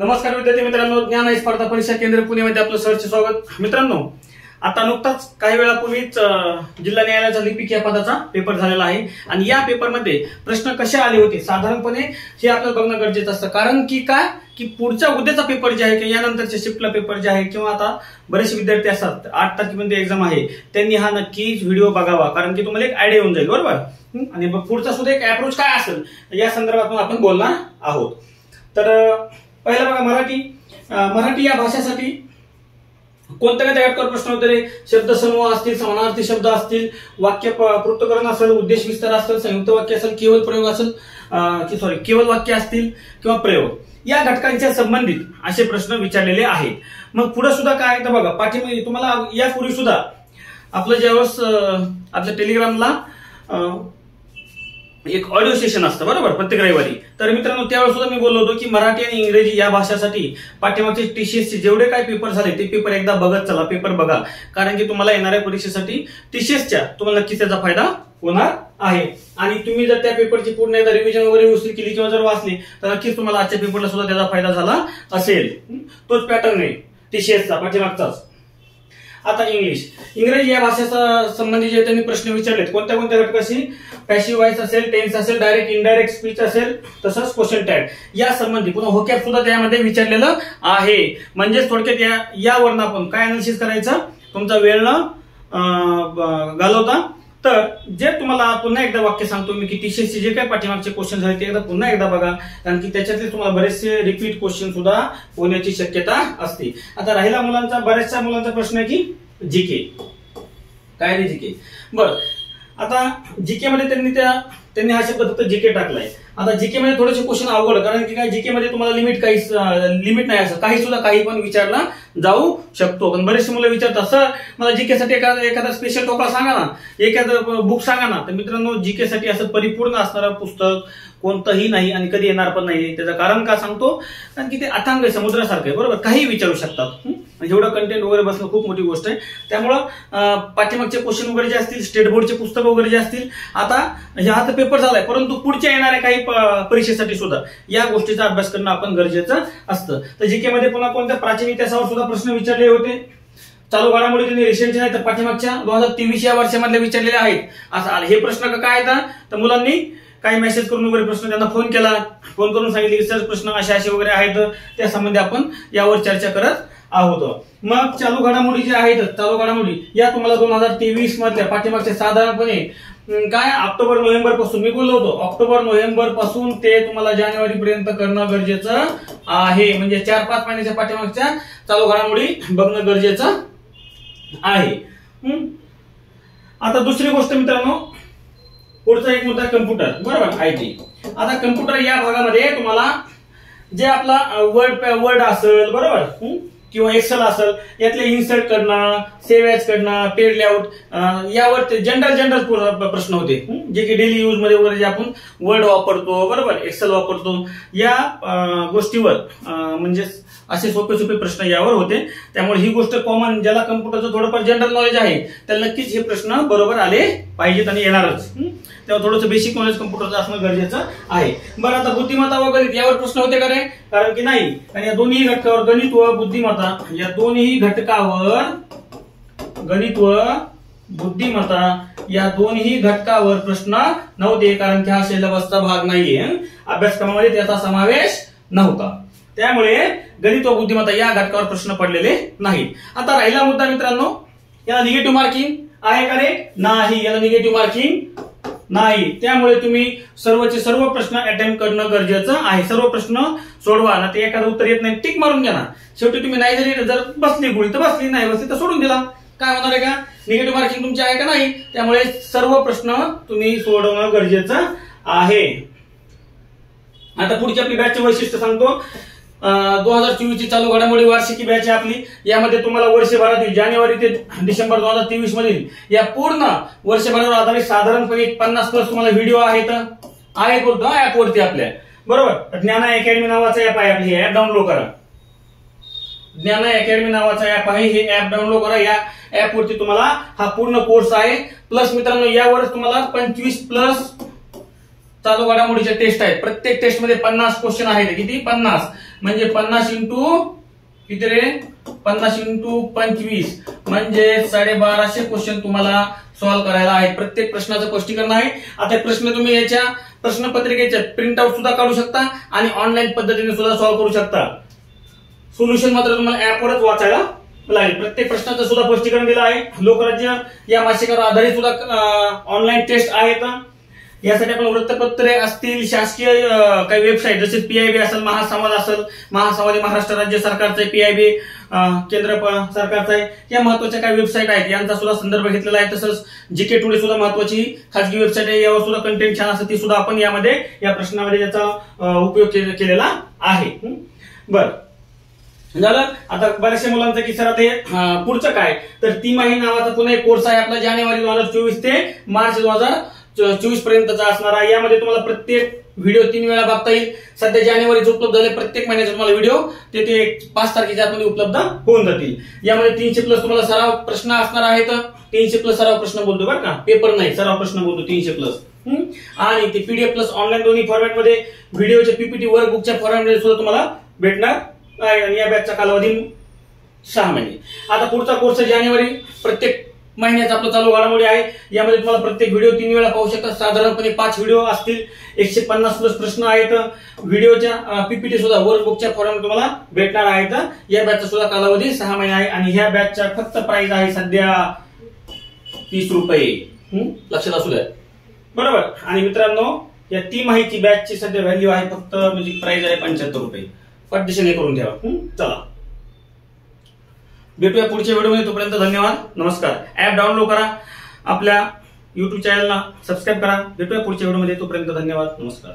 नमस्कार विद्यार्थी मित्रांनो, ज्ञान आणि स्पर्धा परीक्षा केंद्र पुणेमध्ये आपलं सहर्ष स्वागत। मित्रांनो, आता नुकताच काही वेळापूर्वीच जिल्हा न्यायालयाचा लिपिक या पदाचा पेपर झालेला आहे आणि या पेपरमध्ये प्रश्न कसे आले होते साधारणपणे हे आपल्याला बघणं गरजेचं असतं। कारण की काय की पुढच्या उद्याचा पेपर जे आहे किंवा यानंतरच्या शिफ्टला पेपर जे आहे किंवा आता बरेचसे विद्यार्थी असतात 8 तारखेमध्ये एक्झाम आहे, त्यांनी हा नक्कीच व्हिडिओ बघावा, कारण की तुम्हाला एक आयडिया येऊन जाईल, बरोबर। आणि पुढचा सुद्धा एक अप्रोच काय असेल या संदर्भात आपण बोलणार आहोत। तर पहिला बघा, मराठी या भाषेसाठी कोणत्या कोणत्या घटकावर प्रश्न उत्तरे, शब्दसमूह असतील, समानार्थी शब्द असतील, वाक्य पृथक्करण असेल, उद्देश विस्तार असेल, संयुक्त वाक्य असेल, केवळ प्रयोग असेल, केवळ वाक्य असतील किंवा प्रयोग, या घटकांच्या संबंधित असे प्रश्न विचारलेले आहेत। मग पुढे सुद्धा काय तर बघा, पाठीमागे तुम्हाला यापूर्वी सुद्धा आपलं ज्यावेळेस आपल्या टेलिग्रामला एक ऑडिओ सेशन असतं, बरोबर, प्रत्येक रविवारी। तर मित्रांनो, त्यावेळेस सुद्धा मी बोललो होतो की मराठी आणि इंग्रजी या भाषासाठी पाठीमागचे टीसीएसचे जेवढे काही पेपर झाले ते पेपर एकदा बघत चला, पेपर बघा, कारण की तुम्हाला येणाऱ्या परीक्षेसाठी टीसीएसच्या तुम्हाला नक्कीच त्याचा फायदा होणार आहे। आणि तुम्ही जर त्या पेपरची पूर्ण एकदा रिव्हिजन वगैरे व्यवस्थित केली किंवा जर वाचली तर नक्कीच तुम्हाला आजच्या पेपरला सुद्धा त्याचा फायदा झाला असेल। तोच पॅटर्न आहे टीसीएसचा पाठीमागचाच। आता इंग्रजी या भाषेचा संबंधी जे त्यांनी प्रश्न विचारलेत, कोणत्या कोणत्या घटकाशी, पॅसिव्ह वॉइस असेल, टेन्स असेल, डायरेक्ट इनडायरेक्ट स्पीच असेल, तसंच क्वेश्चन टॅग या संबंधी पुन्हा होकॅब सुद्धा त्यामध्ये विचारलेलं आहे। म्हणजे थोडक्यात यावरून आपण काय अनालिसिस करायचं, तुमचा वेळ न घालवता। तर जे तुम्हाला पुन्हा एकदा वाक्य सांगतो मी की टीसीएसचे जे काही पाठीमागचे क्वेश्चन झाले ते पुन्हा एकदा बघा, कारण की त्याच्यातले तुम्हाला बरेचसे रिपीट क्वेश्चन सुद्धा होण्याची शक्यता असते। आता राहिला बऱ्याचशा मुलांचा प्रश्न आहे की जीके काय रे जीके, बरं। आता जीके मध्ये त्यांनी हा शब्द फक्त जीके टाकलाय। आता जीके मध्ये थोडेसे क्वेश्चन अवघड, कारण की काय जीके मध्ये तुम्हाला लिमिट नाही, असं काही सुद्धा काही पण विचारला जाऊ शकतो। पण बरेचसे मुलं विचारतात, सर मला जीके साठी एखादा स्पेशल टॉपिक सांगा ना, एखादं बुक सांगा ना। तर मित्रांनो, जीके साठी असं परिपूर्ण असणारं पुस्तक कोणतंही नाही आणि कधी येणार पण नाही। त्याचं कारण का सांगतो, कारण की ते अथांग समुद्रासारखं आहे, बरोबर, काही विचारू शकतात। एवढं कंटेंट वगैरे बसणं खूप मोठी गोष्ट आहे। त्यामुळं पाठीमागचे क्वेश्चन वगैरे जे असतील, स्टेट बोर्डचे पुस्तक वगैरे जे असतील, आता हा तर पेपर झालाय, परंतु पुढच्या येणाऱ्या काही परीक्षेसाठी सुद्धा या गोष्टीचा अभ्यास करणं आपण गरजेचं असतं। तर जीके मध्ये पुन्हा कोणत्या प्राचीन इतिहासावर सुद्धा प्रश्न विचारले होते, चालू घडामोडी त्यांनी रिसेंटच्या नाही तर पाठीमागच्या 2023 या वर्षामधले विचारलेले आहेत। असं हे प्रश्न काय आहेत, तर मुलांनी काही मेसेज करून वगैरे प्रश्न, त्यांना फोन करून सांगितले की सर प्रश्न असे वगैरे आहेत, त्या संबंधी आपण यावर चर्चा करत आहोत। मग चालू घडामोडी जे आहेत, चालू घडामोडी या तुम्हाला 2023 मधल्या पाठीमागच्या साधारणपणे काय ऑक्टोबर नोव्हेंबर पासून मी बोललो होतो, ऑक्टोबर नोव्हेंबर पासून ते तुम्हाला जानेवारी पर्यंत करणं गरजेचं आहे। म्हणजे 4-5 महिन्याच्या पाठीमागच्या चालू घडामोडी बघणं गरजेचं आहे। आता दुसरी गोष्ट मित्रांनो, पुढचा एक मुद्दा कम्प्युटर, बरोबर, आयटी। आता कम्प्युटर या भागामध्ये तुम्हाला जे आपला वर्ड असेल, बरोबर, किंवा एक्सेल असेल, यातले इन्सर्ट करणं, सेव्ह ॲज करणं, पेड लेआउट यावर जनरल प्रश्न होते, जे की डेली यूज मध्ये वगैरे जे आपण वर्ड वापरतो, बरोबर, एक्सेल वापरतो, या गोष्टीवर म्हणजे असे सोपे प्रश्न यावर होते। त्यामुळे ही गोष्ट कॉमन, ज्याला कम्प्युटरचं थोडंफार जनरल नॉलेज आहे त्याला नक्कीच हे प्रश्न बरोबर आले पाहिजेत आणि येणारच। तेव्हा थोडंसं बेसिक नॉलेज कम्प्युटरचं असणं गरजेचं आहे। बरं, आता बुद्धिमत्ता व गणित यावर प्रश्न होते का रे, कारण की नाही, आणि या दोन्ही घटकावर, गणित व बुद्धिमत्ता या दोन्ही घटकावर, गणित व बुद्धिमत्ता या दोन्ही घटकावर प्रश्न नव्हते, कारण की हा सिलेबसचा भाग नाहीये, अभ्यासक्रमामध्ये त्याचा समावेश नव्हता। त्यामुळे गणित व बुद्धिमत्ता या घटकावर प्रश्न पडलेले नाहीत। आता राहिला मुद्दा मित्रांनो, याला निगेटिव्ह मार्किंग आहे का रे, नाही, याला निगेटिव्ह मार्किंग नाही। त्यामुळे तुम्ही सर्वचे सर्व प्रश्न अटेम्प्ट करणं गरजेचं आहे। सर्व प्रश्न सोडवा ना, ते एखादं उत्तर येत नाही टिक मारून घ्या ना, शेवटी तुम्ही नाही जर बसली गुळी तर बसली, नाही बसली तर सोडून दिला, काय होणार आहे का, निगेटिव्ह मार्किंग तुमची आहे का नाही। त्यामुळे सर्व प्रश्न तुम्ही सोडवणं गरजेचं आहे। आता पुढची आपली बॅचचे वैशिष्ट्य सांगतो। 2024 ची चालू घडामोडी वार्षिकी बॅच आहे आपली। यामध्ये तुम्हाला वर्षभरातील जानेवारी ते डिसेंबर 2023 मधील या पूर्ण वर्षभरावर आधारित साधारणपणे 50+ तुम्हाला व्हिडिओ आहेत बोलतो ऍप वरती आपल्या, बरोबर। ज्ञाना अकॅडमी नावाचा ऍप आहे आपली, हे ऍप डाउनलोड करा। ज्ञाना अकॅडमी नावाचा ऍप आहे, हे ऍप डाउनलोड करा। या ऍप वरती तुम्हाला हा पूर्ण कोर्स आहे, प्लस मित्रांनो यावर तुम्हाला 25+ चालू घडामोडीचे टेस्ट आहेत. प्रत्येक टेस्ट मध्ये 50 क्वेश्चन आहेत. किती? 50 म्हणजे 50 इंटू किती रे? 50 इंटू 25 म्हणजे 1250 क्वेश्चन तुम्हाला सॉल्व्ह करायला आहेत. प्रत्येक प्रश्नाचं स्पष्टीकरण आहे. आता प्रश्न तुम्ही याच्या प्रश्नपत्रिकेचे प्रिंट आउट सुद्धा काढू शकता आणि ऑनलाईन पद्धतीने सुद्धा सॉल्व्ह करू शकता. सोल्युशन मात्र तुम्हाला ऍपवरच वाचायला लागेल. प्रत्येक प्रश्नाचं सुद्धा स्पष्टीकरण दिलं आहे. लोकराज्य या मासिकावर आधारित सुद्धा ऑनलाईन टेस्ट आहेत. यासाठी आपण वृत्तपत्रे असतील, शासकीय काही वेबसाईट जसे पीआयबी असेल, महासंवाद असेल, महासंवाद महाराष्ट्र राज्य सरकारचं आहे, पीआयबी केंद्र सरकारचं आहे, या महत्वाच्या काही वेबसाईट आहेत. यांचा सुद्धा संदर्भ घेतलेला आहे. तसंच जीके टुडे सुद्धा महत्वाची खासगी वेबसाईट आहे. यावर सुद्धा कंटेंट छान असतं. ती सुद्धा आपण यामध्ये या प्रश्नामध्ये त्याचा उपयोग केलेला आहे. बरं झालं. आता बऱ्याचशा मुलांचा की सर आता पुढचं काय, तर तिमाही नावाचा पुन्हा एक कोर्स आहे आपला. जानेवारी 2024 ते मार्च 2024 पर्यंतचा असणार आहे. यामध्ये तुम्हाला प्रत्येक व्हिडिओ 3 वेळा बघता येईल. सध्या जानेवारीचे उपलब्ध झाले. प्रत्येक महिन्याचे तुम्हाला व्हिडिओ ते 5 तारखेच्या आतमध्ये उपलब्ध होऊन जातील. यामध्ये 300+ तुम्हाला सराव प्रश्न असणार आहेत. 300+ सराव प्रश्न बोलतो बरं का, पेपर नाही, सराव प्रश्न बोलतो 300+. आणि ते पीडीएफ प्लस ऑनलाईन दोन्ही फॉर्मॅटमध्ये, व्हिडिओच्या पीपीटी वर्कबुकच्या फॉर्मॅटमध्ये सुद्धा तुम्हाला भेटणार आहे. आणि या बॅचचा कालावधी 6 महिने. आता पुढचा कोर्स जानेवारी प्रत्येक महिन्याचा आपला चालू घडामोडी आहे. यामध्ये तुम्हाला प्रत्येक व्हिडिओ 3 वेळा पाहू शकता. साधारणपणे 5 व्हिडिओ असतील. 150+ प्रश्न आहेत. व्हिडिओच्या पीपीटी सुद्धा वर्कबुकच्या फॉर्मॅट तुम्हाला भेटणार आहेत. या बॅचचा सुद्धा कालावधी 6 महिने आहे. आणि ह्या बॅचच्या फक्त प्राइस आहे सध्या 30 रुपये. लक्षात असू द्या बरोबर. आणि मित्रांनो या तिमाहीची बॅचची सध्या व्हॅल्यू आहे फक्त, म्हणजे प्राइस आहे 75 रुपये. पटदिशेने करून ठेवा. चला भेटूया पुढच्या व्हिडिओमध्ये. तोपर्यंत धन्यवाद, नमस्कार. ऍप डाउनलोड करा, आपल्या युट्यूब चॅनलला सबस्क्राईब करा. भेटूया पुढच्या व्हिडिओमध्ये. तोपर्यंत धन्यवाद, नमस्कार.